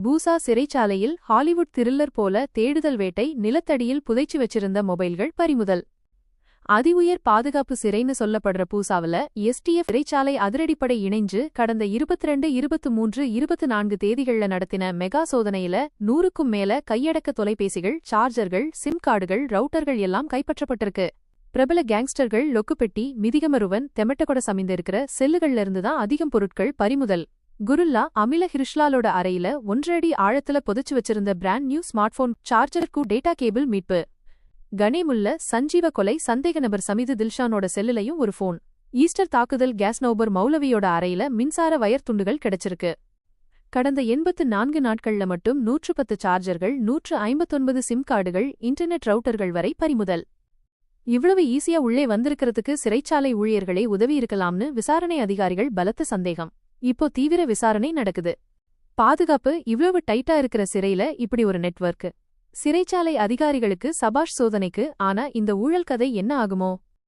பூசா சிறைச்சாலையில் Hollywood thriller போல தேடுதல் வேட்டை. நிலத்தடியில் புதைச்சு வச்சிருந்த மொபைல்கள் பறிமுதல். அதிஉயர் பாதுகாப்பு சிறைன்னு சொல்லப்படுற பூசாவில எஸ்டிஎஃப் சிறைச்சாலை அதிரடிப்படை இணைஞ்சு கடந்த 22, 23, 24 தேதிகள்ல நடத்தின மெகா சோதனையில 100க்கும் மேல கையடக்க தொலைபேசிகள், சார்ஜர்கள், சிம் கார்டுகள், ரவுட்டர்கள் எல்லாம் கைப்பற்றப்பட்டிருக்கு. பிரபல கேங்ஸ்டர்கள் லொக்குப்பெட்டி, மிதிகமருவன், தெமட்டகொட சமிந்திருக்கிற செல்லுகள்ல இருந்துதான் அதிகம் பொருட்கள் பறிமுதல். குருல்லா அமில ஹிருஷ்லாலோட அறையில 1 அடி ஆழத்துல புதைச்சு வச்சிருந்த பிராண்ட் நியூ ஸ்மார்ட் போன், சார்ஜருக்கு டேட்டா கேபிள் மீட்பு. கனேமுல்ல சஞ்சீவ கொலை சந்தேக நபர் சமீது தில்ஷானோட செல்லுலையும் ஒரு போன். ஈஸ்டர் தாக்குதல் கேஸ் நௌபர் மௌலவியோட அறையில மின்சார வயர் துண்டுகள் கிடைச்சிருக்கு. கடந்த 84 நாட்கள்ல மட்டும் 110 சார்ஜர்கள், 159 சிம் கார்டுகள், இன்டர்நெட் ரவுட்டர்கள் வரை பறிமுதல். இவ்வளவு ஈஸியா உள்ளே வந்திருக்கிறதுக்கு சிறைச்சாலை ஊழியர்களே உதவி இருக்கலாம்னு விசாரணை அதிகாரிகள் பலத்த சந்தேகம். இப்போ தீவிர விசாரணை நடக்குது. பாதுகாப்பு இவ்வளவு டைட்டா இருக்கிற சிறையில இப்படி ஒரு நெட்வொர்க். சிறைச்சாலை அதிகாரிகளுக்கு சபாஷ் சோதனைக்கு. ஆனா இந்த ஊழல் கதை என்ன ஆகுமோ?